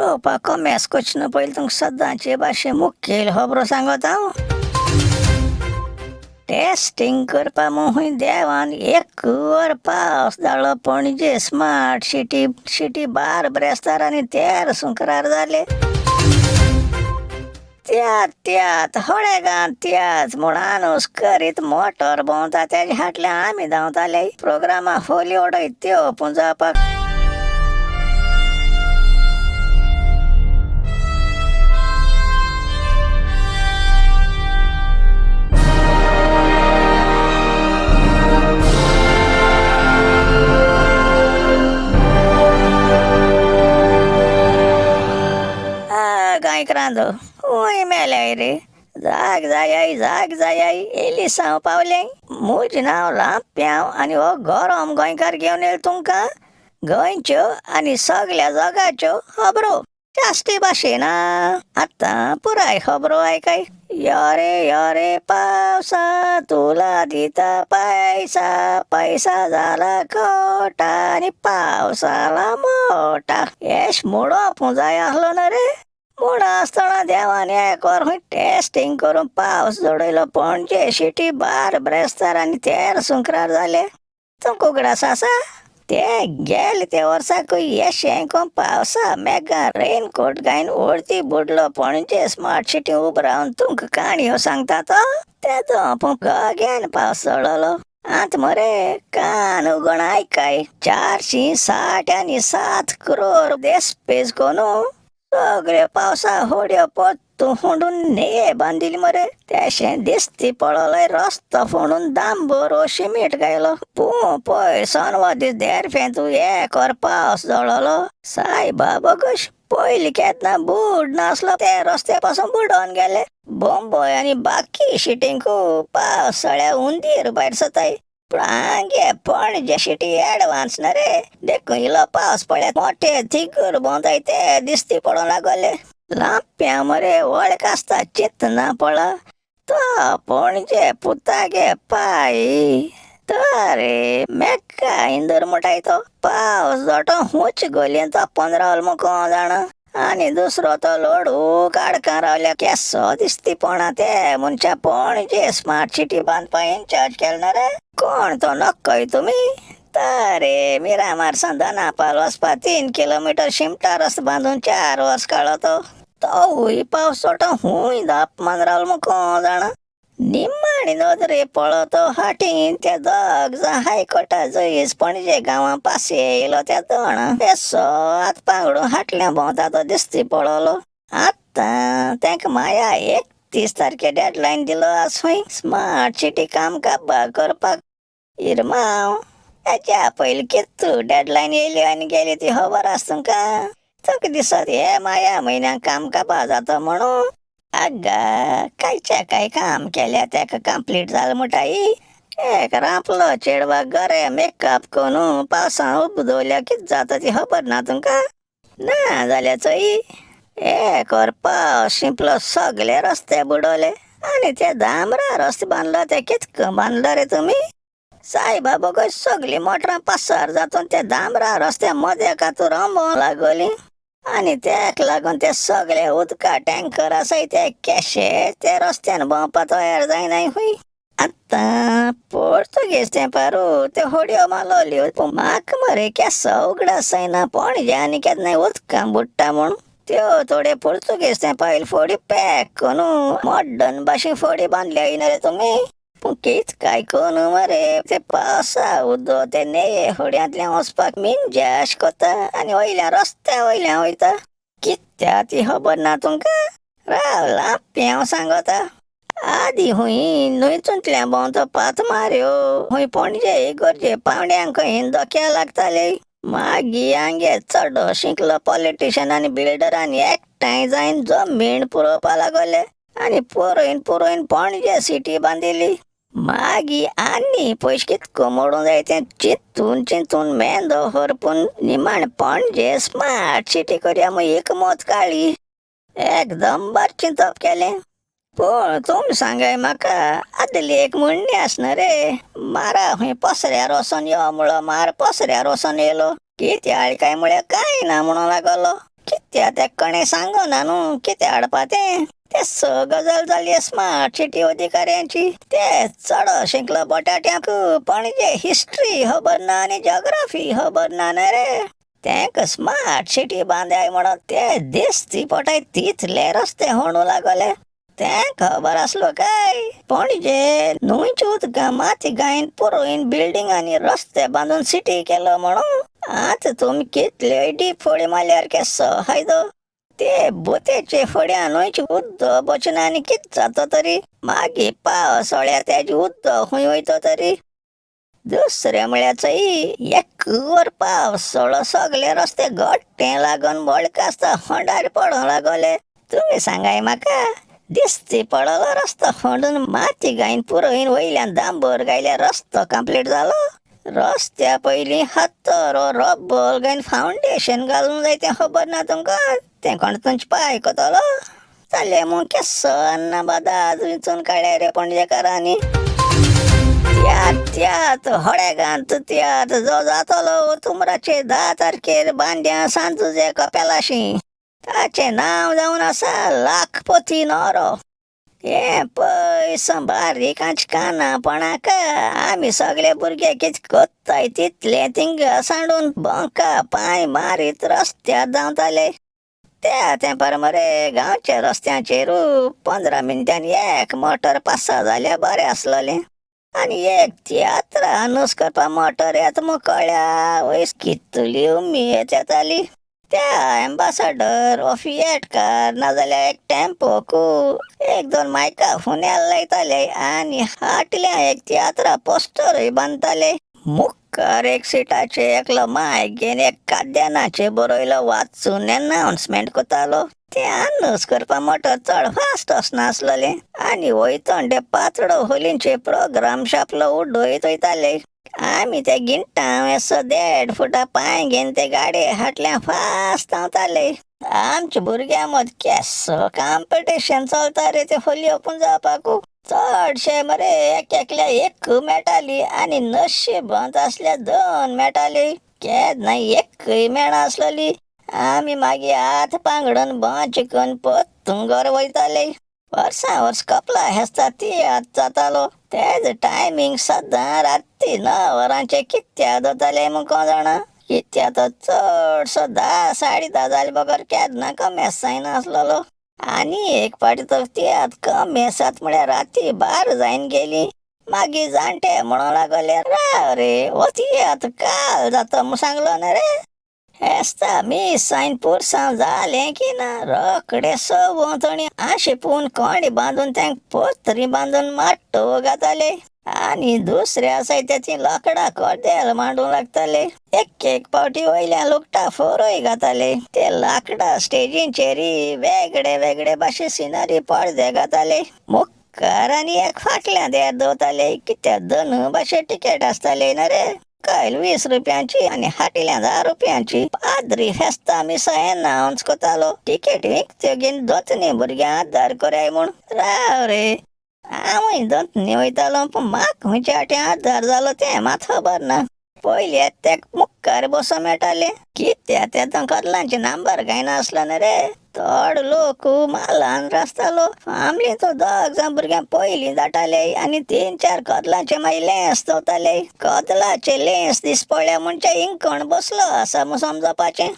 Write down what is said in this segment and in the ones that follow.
उलोवपा कम्यास कुछ न पयलीं तुमकां सदांचे भाशे मुखेल खबरो सांगत हांव. टेस्टिंग करपा म्हूण देवान एक वर पावस धाडलो पणजे स्मार्ट सिटी बार ब्रेस्तार आनी 13 सुंकरार जाले. त्यात हळेगांत त्याच म्हूण आनूस करीत मोटर भोंवता तेजे फाटल्यान आमी धांवताले प्रोग्रामा फोली ओडयत त्यो पुंजावपाक. गायक रांदो हुंय मेल्याय रे. जाग जाय एली साव पावले. म्हजें नांव लांप्याव आनी हो गरम गोंयकार घेवन येयलो तुमकां गोंयच्यो आनी सगळ्या जगाच्यो खबरो जास्ती भाशेन. आतां पुराय खबरो आयकाय. यो रे पावसा तुला दिता पैसा, पैसा झाला खोटा आनी पावसाला मोठा. येश मोडो जाय आसलो ना रे. म्हूण आसतना देवान एक वर टेस्टिंग करून पावस जोडयलो पणजे सिटी बार ब्रेस्तार आनी 13 सुंकरार जाले. तुमकां उगडास आसा ते गेले ते वर्साकूय येशें कोण पावसा मेघां रेनकोट घायन ओडती बुडलो पणजे स्मार्ट सिटी उबो रावन तुमकां काणयो सांगता तो. तेदो गग्यान पावस जोडलो. आत मरे कान उगोण आयकाय. 460 करोड देश पेज कोनू सगळ्यो पावसा होड्यो पोत्तू फोंडून न्हंये बांदिली मरे. तेशें दिसती पळोलोय रस्तो फोंडून दांबोर ओ सिमेंट घायलो. पळय सोनवा दीस देरफे तूं एक वर पावस जोडलो. सायबाबा कश पयलीं केन्ना बुड नासलो ते रस्ते पासून बुडोवन गेले. बॉम्बय आनी बाकी सिटींकू पावसाळ्या हुंदीर भायर सताय. पूण हांगे पणजे सिटी एडवान्स ना रे. देखून इल्लो पावस पळयात मोठे थिगूर भोंवताय ते दिसती पडों लागले. लांप्या मरे वळख आसता चिंत ना पळा तो पणजे पुतागे पाय तो रे मेक्का इंदोर म्हणटाय तो. पावस जोटो हुंच गोलयेन तो 15 रावलो कोण जाणा. आनी दुसरो तो लोडू काडका रावल्या केसो दिसती पोणा ते मनशा पणजे स्मार्ट सिटी बांदपा इन्चार्ज केलना रे. कोण तो नक्कोय तुमी. तारे मिरामार दोनापावल वचपा 3 किलोमीटर शिमटा रस्तो बांदून 4 वर्स काडलो तो. तोवूय पावस जोटो हुंय 10-15 रावलो कोण जाणा. निमाणी नदरे पळो तो हाटीन त्या दोग जाण हायकोर्टा जईस पणजे गांवां पासे येयलो त्या दोणा केसो हात पांगडून हाटल्या भोंवता तो दिसती पळोलो. आतां तेंकां माया 31 तारखे डेडलायन दिलो आसूय स्मार्ट सिटी काम करपाक. इरमाव हेच्या पयलीं कितू डेडलायन येयली आनी गेली ती खबर आसा तुमकां. तुका दिसत हे माया म्हयन्याक काम कापा जाता म्हणून. आगा कांयच्या कांय काम केल्या तेका कंप्लीट जालें म्हणटाय. एक रांपलो चेडवाक गरे मेकअप करून पावसान उबो दवरल्या कितें जाता ती खबर ना तुमकां. ना जाल्यार चोय एक वर पावस शिंपलो सगळे रस्ते बुडोले आनी ते दामरा रस्ते बांदलो ते कितको बांदलो रे तुमी. सायबाबा कय सगळीं मोटरां पासार जातून ते दामरा रस्त्या मदें कातूर रंबों लागोली. आनी तेका लागून ते सगळे उदका टँकर आसाय ते केशे ते रस्त्यान भोंवपा तयार जायनाय हुंय. आतां पोर्तुगेज तेंपारू ते होडयो मालोल्यो पूण म्हाका मरे केसो उगडास जायना पणजे आनी केन्नाय उदकां बुडटा म्हूण. त्यो थोडे पोर्तुगेज तेंपायले फोडी पॅक करून मॉडर्न भाशेन फोडी बांदल्या ना रे तुमी. पूण कितकाय कोनू मरे ते पावसा उदो ते न्हंये होड्यांतल्यान वचपाक मिंजाश कोता आनी वयल्या रस्त्या वयल्यान वयता. कित्या ती खबर ना तुमकां. रावला पेंव सांगता. आदी हुंय न्हंयचूंतल्यान भोंवतो पात मार्यो हुंय पणजे इगोर्जे पावंड्यांक हिंदोक्या लागताले. मागीर हांगे चड शिकलो पॉलिटिशियन आनी बिल्डरांनी एकठांय जायन जमीन पुरोवपा लागले आनी पुरोयन पणजे सिटी बांदिली. मागीर आनी पयशे कितको मोडूं जाय तें चिंतून मेंदो हरपून निमाण पणजे स्मार्ट सिटी करया म्हूण एकमत काडली. एकदम बरें चिंतप केलें. पूण तुमी सांगाय म्हाका आदली एक म्हणणी आसना रे. मारा हुंय पसऱ्यार वचोन यो म्हणलो मार पसऱ्यार वचोन येयलो. कितें आळकाय म्हळ्यार कांय ना म्हणूं लागलो. त्या कणे सांगो ना न्हू कितें हाडपा तें गजाल जाली स्मार्ट सिटी अधिकाऱ्यांची. ते चड शिंकलो बटाट्याक पणजे हिस्ट्री खबर ना आनी जॉग्राफी खबर ना रे. तेंक स्मार्ट सिटी बांद्याय म्हणून ते दिसती पटाय तितले रस्ते होणू लागले. तें खबर आसलो काय पणजे न्हूंयची उदकां माती गायन पुरोयन बिल्डिंग आनी रस्ते बांदून सिटी केलो म्हणून. आतां तुमी कितल्योय डीप फोडी मारल्यार केसो हायदो ते बोतेचे फोड्या न्हूंयची उद्द बचना आनी कित जातो तरी. मागीर पावसाळ्यात तेजी उद्द खूंय वयतो तरी. दुसरें म्हळ्यार चोई एक वर पावसाळो सगळे रस्ते गट्टे लागून बळकासता होंडार पडों लागले. तुमी सांगाय म्हाका दिसती पडलो रस्तो फोंडून माती गायन पुरोयन वयल्यान दांबर गायल्यार रस्तो कंप्लीट जालो. रस्त्या पयलीं हातर रब्बल गायन फावंडेशन घालूंक जाय तें खबर ना तुमकां. तें कोण तुमचे पांय कोतलो जाल्यार म्हूण केस्सो अन्ना बादाज विचून काडल्या रे पणजेकारांनी. त्यात होडेगांत त्यात जो जातलो तुमराचे 10 तारखेर बांद्या सांजुजे कपेलाशी. ताचें नांव जावन आसा लाखपती न्हवरो. हे पयस बारीकांच कानापणाक आमी सगळे भुरगे कितें कोत्ताय तितले थिंगा सांडून बंका पांय मारीत रस्त्यार धांवताले. त्या तेंपार मरे गांवच्या रस्त्यांचेर 15 मिनटांनी एक मोटर पास जाल्यार बरें आसलोलें. आनी एक तियात्र अनूस करपा मोटर येता म्हूण कळ्ळ्या वयस कितली उमेद येताली. त्या एम्बेसेडर वो फिएट कार नाजाल्यार एक टेम्पोक 1-2 मायका फुन्याल लायताले आनी हाटल्या एक तियात्रा पोस्टरूय बांदताले. मुखार एक सिटाचे एकलो मायक घेवन एक काद्यानाचे बरयलो वाचून अनाउन्समेंट कोतालो. ते अनूस करपा मोटर चड फास्ट वचनासलोलें आनी वयतोंडे पातळो होलींचे प्रोग्राम शापलो उड्डोयत वयताले. आमी ते गिंटां एसो 1.5 फुटां पांय घेवन ते गाडये हाटल्या फास्ट धांवताले. आमचे भुरग्यां मद केस्सो कॉम्पिटिशन चलता रे ते होली ओपून जावपाक. चडशे मरे एकल्या एक मेळटाली आनी नशीबंत आसल्यार 2 मेळटाली. केन्ना एकय मेळनासलोली. आमी मागीर हात पांगडून बॉचिकून पोत्तून घर वयताले. वर्स कपला हेस्ता तियात्र जातालो. तेज टायमींग सद्दां राती 9 वरांचे कित्या जाताले म्हूण कोण जाणा. कित्या तो चडसो 10-10:30 जाले बगर केन्ना कमेस जायनासलोलो. आनी एक फावटी तो तियात्र कमेस जाता म्हळ्यार राती 12 जायन गेली. मागीर जाणटे म्हणूं लागले राव रे हो तियात्र काल जाता म्हूण सांगलो न्ही रे. हेस्ता मीस जायन पुरसांव जालें की ना रोखडे सवोंतणी आशिपून कोणी बांदून तेंक पोतरी बांदून माट्टो घाताले आनी दुसऱ्या सायत्याची लाकडां कोदेल मांडूंक लागताले. एक पावटी वयल्यान लुकटा फोरोय घाताले. ते लाकडां स्टेजींचेरी वेगळे वेगळे भाशे सिनरी पडदे घाताले. मुखार आनी एक फाटल्यान देर दवरताले. कित्याक 2 भाशे टिकेट आसताले न्ही रे. कायल 20 रुपयांची आनी हाटिल्या 10 रुपयांची. पाद्री फेस्ता मिसा अनाउन्स कोतालो टिकेट विकत्यो घेवन दोतनी भुरग्यांक आदार कोराय म्हूण. राव रे हांवूय दोतनी वयतालो पूण म्हाका खंयच्या वाटेन आदार जालो तें मात खबर ना. पयलीं तेका मुखार बसो मेळटाले कित्याक तें कदलांचे नंबर गायनासलो न्ही रे. थोड लोक मालान रचतालो. फॅमिलींत 2 जाण भुरग्यां पयलीं जाताले आनी 3-4 कदलांचे मागीर लेन्स दवरताले. कदलाचे लेन्स दीस पडल्या म्हणजे इंकोण बसलो आसा म्हूण समजपाचें.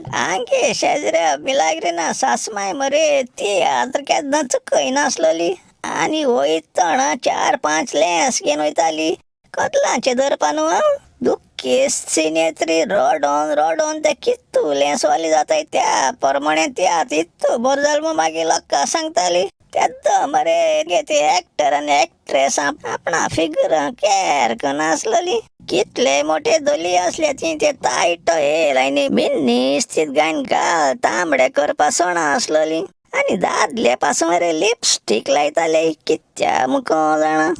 आमगे शेजऱ्या मिलाग्रिना सासमाय मरे तियात्र केन्ना चुकयनासलोली आनी वयतना 4-5 लेन्स घेवन वयताली कदलांचे धरपा न्हू. दुख्खी सिनेत्री रडोन ते कितू लेन्सवाली जाताय त्या प्रमाणे तियात्र इतू बरो जाल म्हूण मागीर लोकांक सांगताली. तेद्दा मरे ते एक्टर आनी एक्ट्रेस आपणा फिगर कॅर करनासलोली. कितले मोठे दोली असले ती ते तायट हेर आनी मिन्नी इस्तीद गायन घाल तांबडे करपा सोणा आसलोली. आनी दादले पासून मरे लिपस्टीक लायताले कित्या म्हूण कोण जाणा.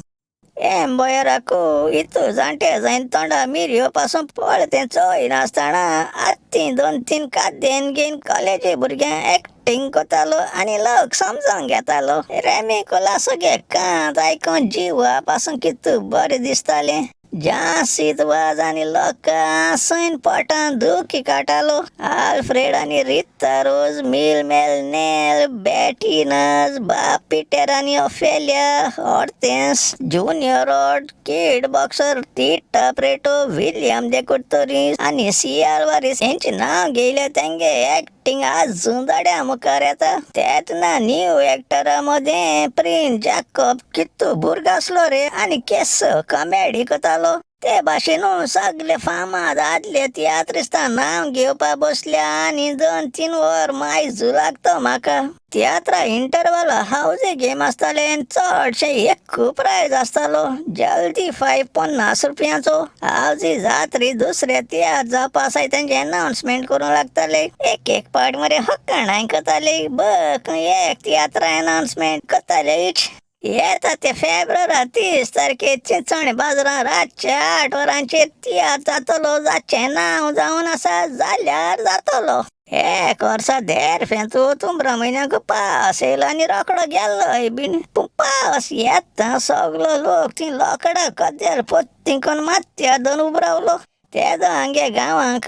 हें बॉयराकू इतू जाणटे जायन तोंडा मिरयो पासून पळतें चोय नासतना आत्ती 2-3 काद्येन घेवन कॉलेजी भुरग्यांक एक्टिंग कोतालो आनी लोक समजोन घेतालो. रेमी कोला सगळे कांत आयकून जिवा पासून कितू बरें दिसतालें. जासीत वाज आणि लोक आसैन पोटान दुखी काटालो. आल्फ्रेड आणि रित्ता रोज मिल मेल नेल बॅटिनस बाप पीटर आणि ऑफेलिया हॉर्टेन्स ज्युनियर रॉड किड बॉक्सर टिटा प्रेटो विलियम दे कुर्तोरीस आणि सियालवारीस यांची नाव गेले त्यांगे ऍक्टिंग अजून दाड्या मुखार येता. त्यात ना न्यू ऍक्टरामध्ये प्रिन्स जॅकब कित्तू बुरगासलो रे आणि केस कॉमेडी कोतालो. ते भाशेन सगळे फामाद आदले तियात्रिस्तां नाव घेवपा बसल्या आणि 2-3 वर मायजू लागतो म्हाका. तियात्रा इंटरवल हाऊजे गेम आसताले चडशे एक प्रायज आसतालो. जल्दी ₹50 हाऊजी जात्री दुसरे तियात्र जावपा आसाय तेंचे अनाउन्समेंट करूंक लागताले. एक एक पार्ट मरे हक्काणाय करताले. बक एक तियात्रा अनाउन्समेंट करताले. येता ते फेब्रुवारी 30 तारखेर चिंचोणे बाजारात रातच्या 8 वरांचेर तियात्र जातलो. जाचे नांव जावन आसा जाल्यार जातलो. 1 वर्सा देर फेंतू तुमरा म्हयन्याक पास येयलो आनी रोकडो गेल्लोय बीन. पूण पास येता सगलो लोक ती लोकडां कदेल पोत्ती कोन मात्या दोन उबरावलो. तेदो हांगे गांवांक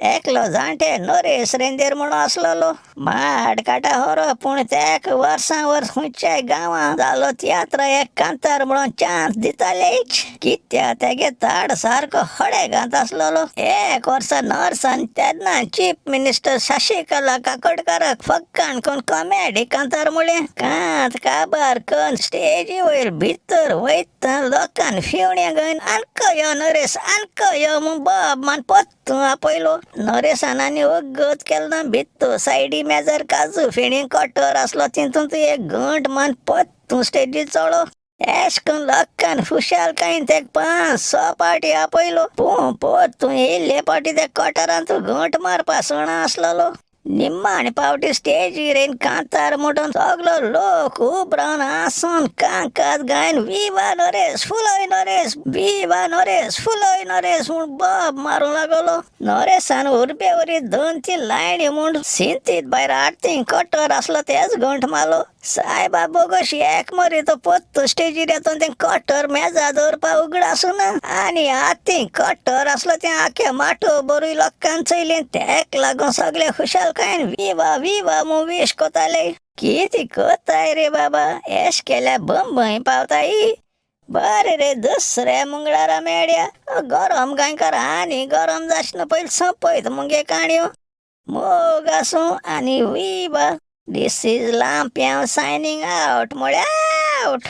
एकलो जाणटे नरेश रेंदेर म्हणून आसलोलो. माड काटा होरो पूण तेका वर्सां वर्स खंयच्याय गांवां जालो तियात्र एक कांतार म्हणून चान्स दितालेच. कित्याक तेगे ताड सारको हडे घात आसलोलो. 1 वर्सा नर्सान तेन्ना चीफ मिनिस्टर शशिकला काकोडकराक फक्काण कोण कॉमेडी कांतार म्हळें. कांत काबार करून स्टेजी वयर भितर वयता लोकांन फिवण्या घेवन आनको यो नरेश आनको यो म्हूण बाब मान पोत्तू आपयलो. नरेशान आनी वगत केलो भित्तो सायडी मेजार काजू फेणी कटर आसलो तितून तू एक घंट मान पोत्तू स्टेजीर चडो. एश करून लोकांन खुशालकायेन तेका 5-6 पाटी आपयलो. पूण पोत्तू येयल्ले पाटी ते कटरान तू घंट मारपा सणा आसलोलो. निम्माण पावटी स्टेजीर येवन कांतार म्हणून सगलो लोक उब रावन आसून कांकात गायन विवा नरेश फुलोय नरेश विवा नरेश फुलोय नरेश म्हूण बाब मारूं लागलो. नरेशान उर्बेवरी 2-3 लायनी म्हूण सिंतीत भायर आरतींक कटर आसलो तेच घंट मारलो. सायबा बोगोश एक मरी तो पोत्तो स्टेजीर येतो ते कटर मेजा दवरपा उगड आसूना आनी आतीं कटर आसलो ते आखे माटो बरूय लोकांक चयले. तेक लागून सगळे खुशालकायेन विवा विवा म्हूण विश कोताले. कितें कोताय रे बाबा एश केल्या बंबई पावताय. बरें रे दुसऱ्या मंगळारा मेळया. गरम गायकार आनी गरम जाचना पयलीं सोंपयत मुगे काणयो. मोग आसूं आनी विवा. This is Lampion signing out. More out.